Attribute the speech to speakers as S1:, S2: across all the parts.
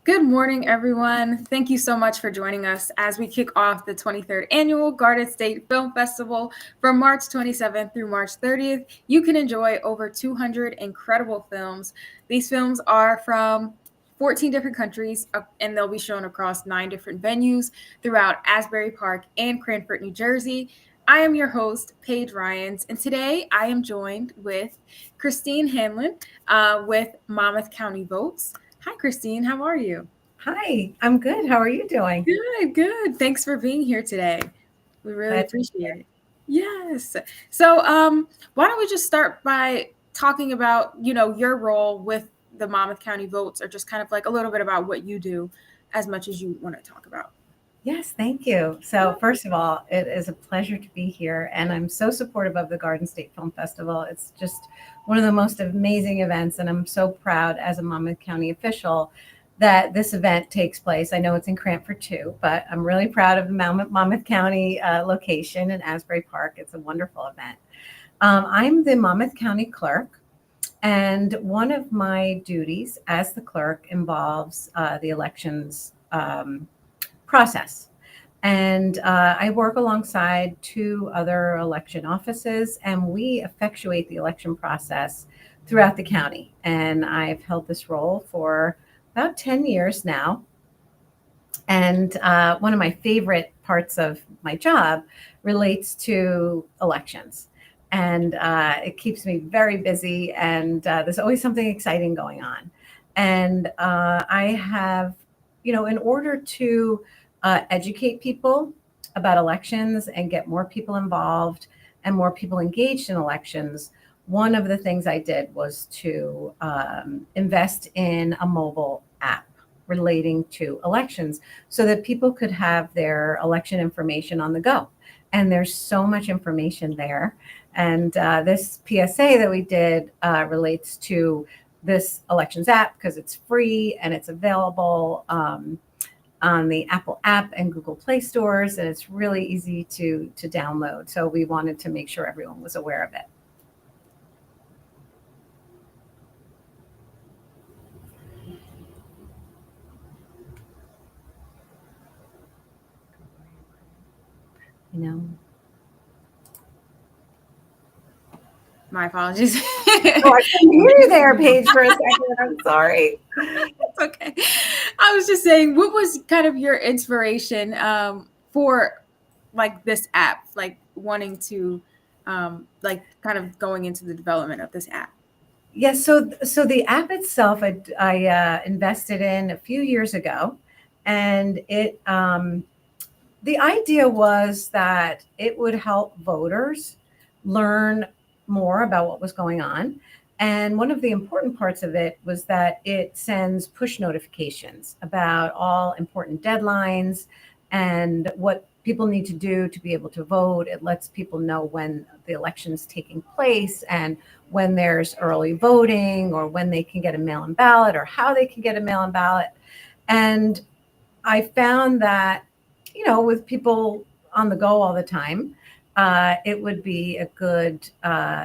S1: Good morning, everyone. Thank you so much for joining us as we kick off the 23rd Annual Garden State Film Festival from March 27th through March 30th. You can enjoy over 200 incredible films. These films are from 14 different countries, and they'll be shown across 9 different venues throughout Asbury Park and Cranford, New Jersey. I am your host, Paige Ryans, and today I am joined with Christine Hanlon with Monmouth County Votes. Hi, Christine. How are you?
S2: Hi, I'm good. How are you doing?
S1: Good, good. Thanks for being here today. We really
S2: Glad to be
S1: appreciate
S2: here.
S1: it. Yes. So, why don't we just start by talking about, your role with the Monmouth County Votes, or just kind of like a little bit about what you do, as much as you want to talk about.
S2: Yes, thank you. So, first of all, it is a pleasure to be here, and I'm so supportive of the Garden State Film Festival. It's just one of the most amazing events, and I'm so proud as a Monmouth County official that this event takes place. I know it's in Cranford too, but I'm really proud of the Monmouth County location in Asbury Park. It's a wonderful event. I'm the Monmouth County clerk. And one of my duties as the clerk involves the elections process. And I work alongside 2 other election offices, and we effectuate the election process throughout the county. And I've held this role for about 10 years now. And one of my favorite parts of my job relates to elections. And it keeps me very busy, and there's always something exciting going on. And I have, in order to educate people about elections and get more people involved and more people engaged in elections, one of the things I did was to invest in a mobile app relating to elections so that people could have their election information on the go. And there's so much information there. And this PSA that we did relates to this elections app because it's free and it's available on the Apple app and Google Play stores, and it's really easy to download. So we wanted to make sure everyone was aware of it. You know,
S1: My apologies.
S2: oh, I couldn't hear you there, Paige, for a second. I'm sorry.
S1: It's okay. I was just saying, what was kind of your inspiration for like this app, like wanting to like kind of going into the development of this app?
S2: Yes, so the app itself, I invested in a few years ago, and the idea was that it would help voters learn more about what was going on. And one of the important parts of it was that it sends push notifications about all important deadlines and what people need to do to be able to vote. It lets people know when the election's taking place and when there's early voting or when they can get a mail in ballot or how they can get a mail in ballot. And I found that, with people on the go all the time, it would be a good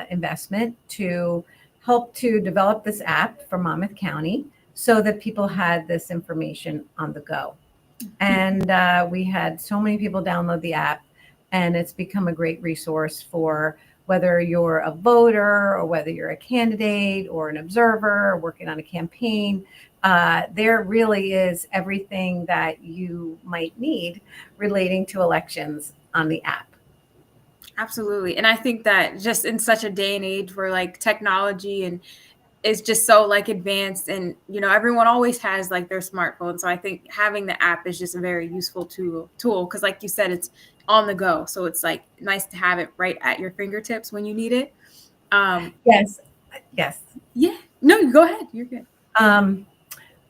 S2: investment to help to develop this app for Monmouth County so that people had this information on the go. And we had so many people download the app, and it's become a great resource for whether you're a voter or whether you're a candidate or an observer or working on a campaign. There really is everything that you might need relating to elections on the app.
S1: Absolutely. And I think that just in such a day and age where like technology and is just so like advanced, and everyone always has like their smartphone, so I think having the app is just a very useful tool because like you said, it's on the go, so it's like nice to have it right at your fingertips when you need it.
S2: Yes, yes.
S1: Yeah, no, you go ahead, you're good.
S2: Um,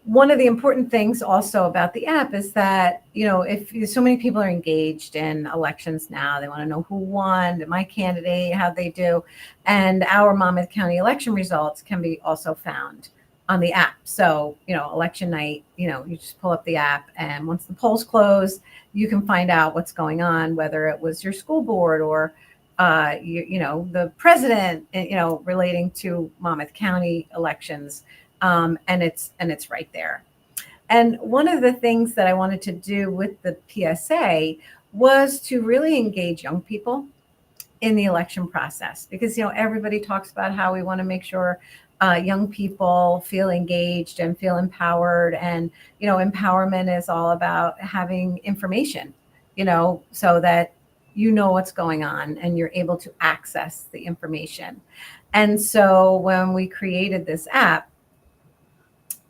S2: One of the important things also about the app is that, if so many people are engaged in elections now, they want to know who won, my candidate, how they do. And our Monmouth County election results can be also found on the app. So, election night, you just pull up the app, and once the polls close, you can find out what's going on, whether it was your school board or the president, relating to Monmouth County elections, and it's right there. And one of the things that I wanted to do with the PSA was to really engage young people in the election process, because everybody talks about how we want to make sure young people feel engaged and feel empowered, and empowerment is all about having information, so that what's going on and you're able to access the information. And so when we created this app,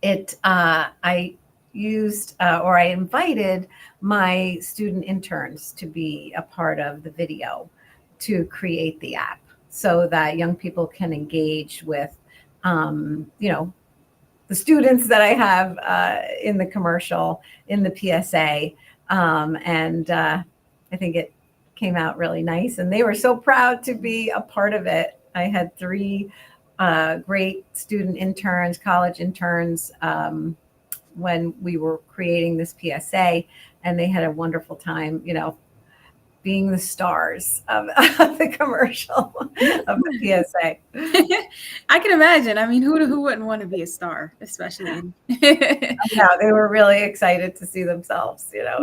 S2: I used or I invited my student interns to be a part of the video to create the app, so that young people can engage with, the students that I have in the commercial, in the PSA. And I think it came out really nice. And they were so proud to be a part of it. I had 3 great student interns, college interns, when we were creating this PSA, and they had a wonderful time, being the stars of the commercial of the PSA.
S1: I can imagine. I mean, who wouldn't want to be a star, especially in
S2: Yeah, they were really excited to see themselves,
S1: Yeah.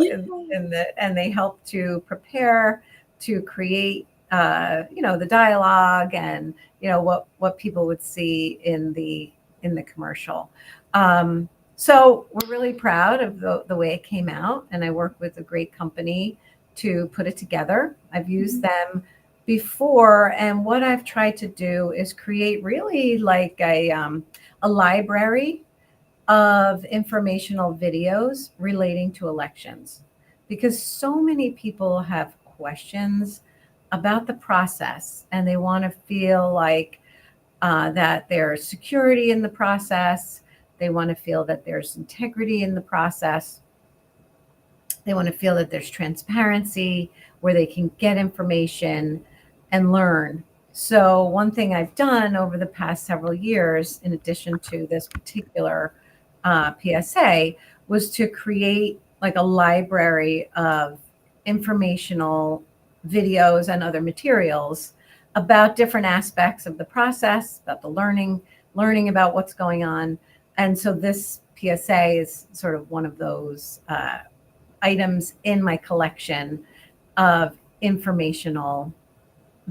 S2: and they helped to prepare, to create, the dialogue, and what people would see in the commercial. So we're really proud of the way it came out, and I worked with a great company to put it together. I've used them before, and what I've tried to do is create really like a library of informational videos relating to elections, because so many people have questions about the process, and they want to feel like that there's security in the process. They want to feel that there's integrity in the process. They want to feel that there's transparency, where they can get information and learn. So one thing I've done over the past several years, in addition to this particular PSA, was to create like a library of informational videos and other materials about different aspects of the process, about the learning about what's going on. And so this PSA is sort of one of those items in my collection of informational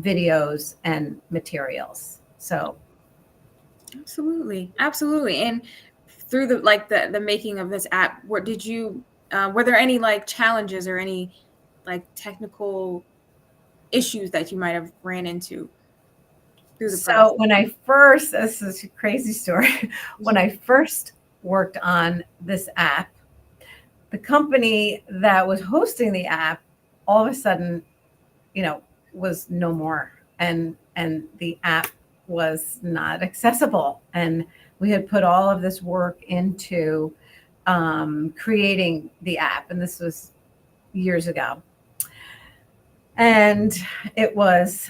S2: videos and materials. So
S1: Absolutely. And through the making of this app, what did you were there any like challenges or any like technical issues that you might have ran into through the process?
S2: So this is a crazy story. When I first worked on this app, the company that was hosting the app all of a sudden, was no more, and the app was not accessible. And we had put all of this work into creating the app, and this was years ago. And it was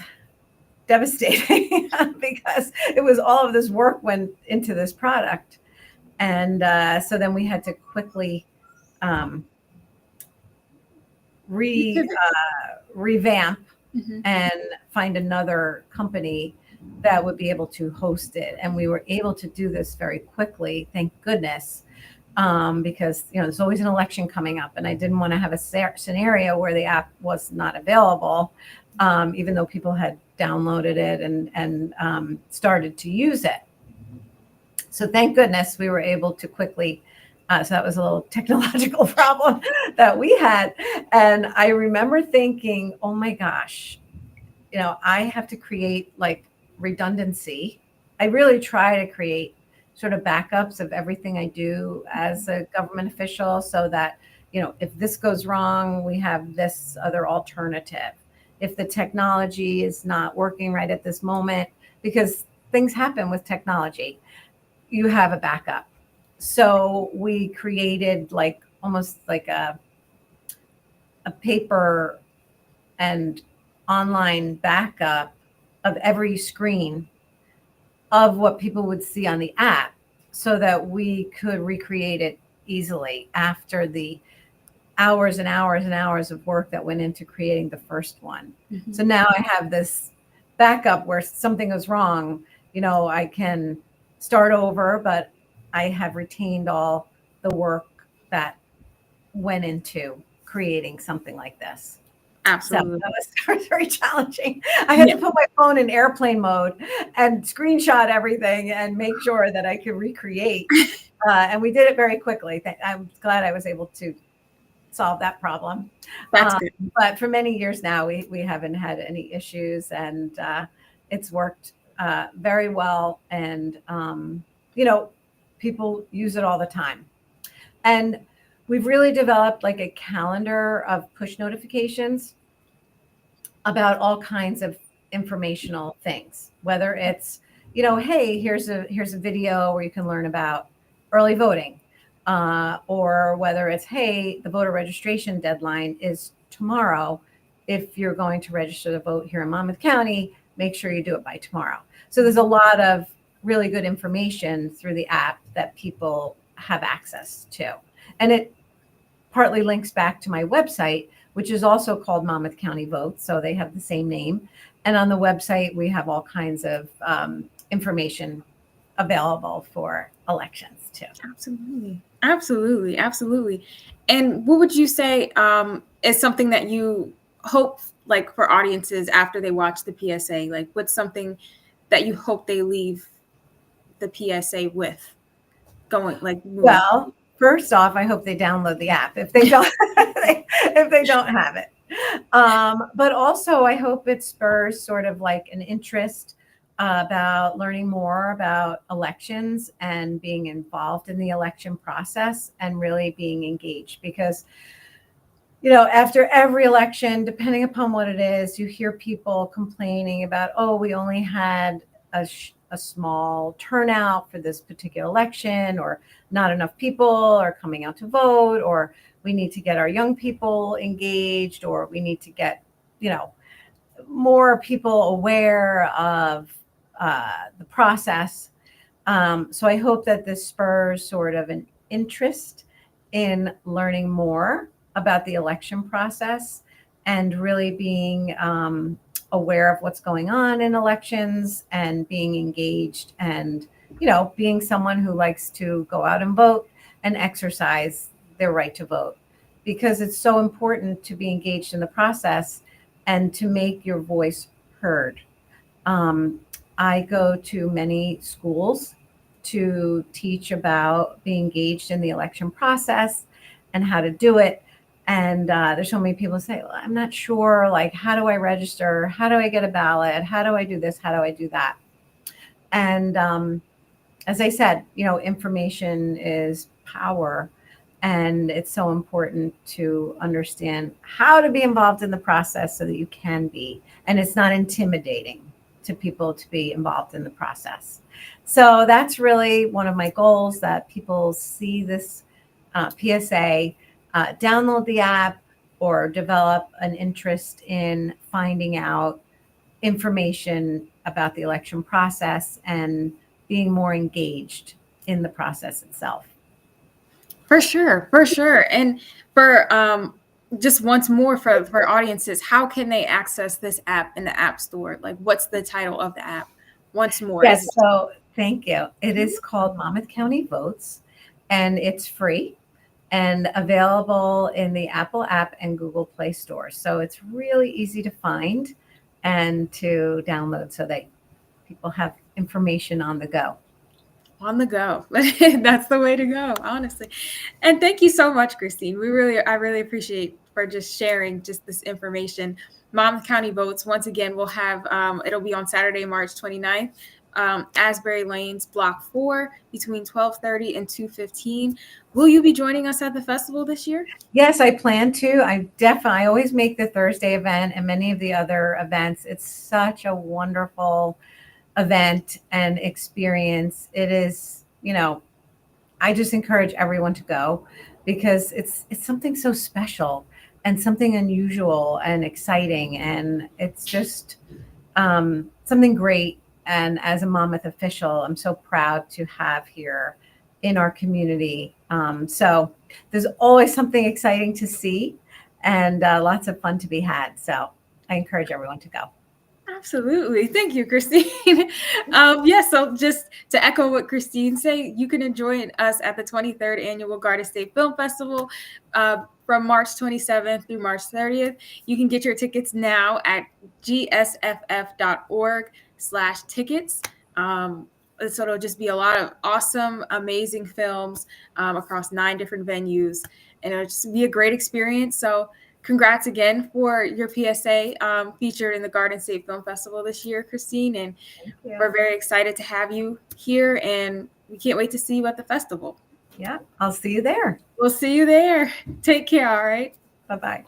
S2: devastating because it was all of this work went into this product. And so then we had to quickly revamp and find another company that would be able to host it. And we were able to do this very quickly, thank goodness, because there's always an election coming up, and I didn't want to have a scenario where the app was not available, even though people had downloaded it and started to use it. So thank goodness we were able to quickly. So that was a little technological problem that we had. And I remember thinking, oh my gosh, I have to create like redundancy. I really try to create sort of backups of everything I do as a government official, so that, if this goes wrong, we have this other alternative. If the technology is not working right at this moment, because things happen with technology, you have a backup. So we created like almost like a paper and online backup of every screen of what people would see on the app, so that we could recreate it easily after the hours and hours and hours of work that went into creating the first one. So now I have this backup where something goes wrong, I can start over, but I have retained all the work that went into creating something like this. So
S1: Absolutely.
S2: that was very challenging. I had
S1: Yeah.
S2: to put my phone in airplane mode and screenshot everything and make sure that I could recreate. And we did it very quickly. I'm glad I was able to solve that problem.
S1: That's good.
S2: But for many years now, we haven't had any issues, and it's worked very well. And people use it all the time. And we've really developed like a calendar of push notifications about all kinds of informational things, whether it's, hey, here's a video where you can learn about early voting, or whether it's, hey, the voter registration deadline is tomorrow. If you're going to register to vote here in Monmouth County, make sure you do it by tomorrow. So there's a lot of really good information through the app that people have access to. And it partly links back to my website, which is also called Monmouth County Votes. So they have the same name. And on the website, we have all kinds of information available for elections too.
S1: Absolutely. Absolutely. Absolutely. And what would you say is something that you hope like for audiences after they watch the PSA? Like what's something that you hope they leave the PSA with going like moving?
S2: Well, first off, I hope they download the app if they don't if they don't have it. But also, I hope it spurs sort of like an interest about learning more about elections and being involved in the election process and really being engaged. Because, after every election, depending upon what it is, you hear people complaining about, oh, we only had a small turnout for this particular election, or not enough people are coming out to vote, or we need to get our young people engaged, or we need to get, more people aware of the process. So I hope that this spurs sort of an interest in learning more about the election process and really being aware of what's going on in elections and being engaged and, being someone who likes to go out and vote and exercise their right to vote, because it's so important to be engaged in the process and to make your voice heard. I go to many schools to teach about being engaged in the election process and how to do it. And there's so many people who say, well, I'm not sure, like, how do I register? How do I get a ballot? How do I do this? How do I do that? And as I said, information is power. And it's so important to understand how to be involved in the process so that you can be. And it's not intimidating to people to be involved in the process. So that's really one of my goals, that people see this PSA, download the app, or develop an interest in finding out information about the election process and being more engaged in the process itself.
S1: For sure, for sure. And for just once more for audiences, how can they access this app in the App Store? Like what's the title of the app? Once more.
S2: Yes, so thank you. It is called Monmouth County Votes, and it's free and available in the Apple app and Google Play Store. So it's really easy to find and to download so that people have information on the go.
S1: On the go. That's the way to go, honestly. And thank you so much, Christine. I really appreciate for just sharing just this information. Monmouth County Votes, once again, we'll have, it'll be on Saturday, March 29th, Asbury Lanes, Block 4, between 12:30 and 2:15. Will you be joining us at the festival this year?
S2: Yes, I plan to. I always make the Thursday event and many of the other events. It's such a wonderful event and experience. It is, I just encourage everyone to go, because it's something so special and something unusual and exciting, and it's just something great. And as a Monmouth official, I'm so proud to have here in our community. So there's always something exciting to see and lots of fun to be had. So I encourage everyone to go.
S1: Absolutely. Thank you, Christine. So just to echo what Christine said, you can join us at the 23rd Annual Garden State Film Festival from March 27th through March 30th. You can get your tickets now at gsff.org/tickets. So it'll just be a lot of awesome, amazing films across 9 different venues, and it'll just be a great experience. So congrats again for your PSA featured in the Garden State Film Festival this year, Christine. And we're very excited to have you here, and we can't wait to see you at the festival.
S2: Yeah, I'll see you there.
S1: We'll see you there. Take care, all right?
S2: Bye-bye.